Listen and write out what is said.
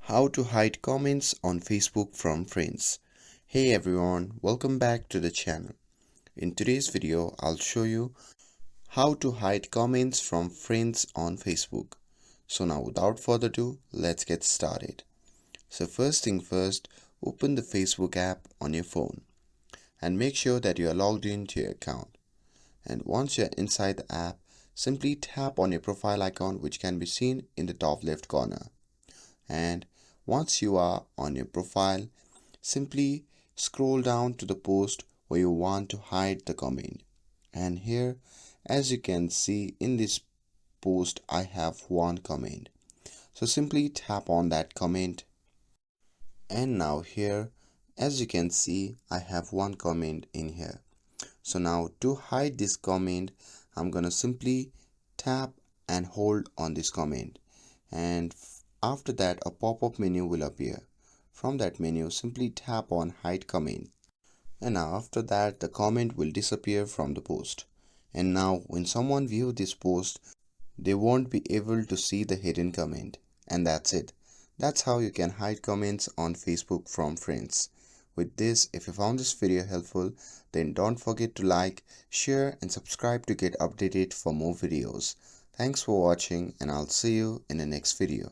How to hide comments on Facebook from friends. Hey everyone, welcome back to the channel. In today's video, I'll show you how to hide comments from friends on Facebook. So now without further ado, let's get started. So first thing first, open the Facebook app on your phone and make sure that you are logged into your account. And once you're inside the app, simply tap on your profile icon, which can be seen in the top left corner. And once you are on your profile, simply scroll down to the post where you want to hide the comment. And here, as you can see in this post, I have one comment. So simply tap on that comment. And now here, as you can see, I have one comment in here. So now to hide this comment, I'm gonna simply tap and hold on this comment. And after that, a pop-up menu will appear. From that menu, simply tap on hide comment. And now after that, the comment will disappear from the post. And now when someone views this post, they won't be able to see the hidden comment. And that's it. That's how you can hide comments on Facebook from friends. With this, if you found this video helpful, then don't forget to like, share and subscribe to get updated for more videos. Thanks for watching and I'll see you in the next video.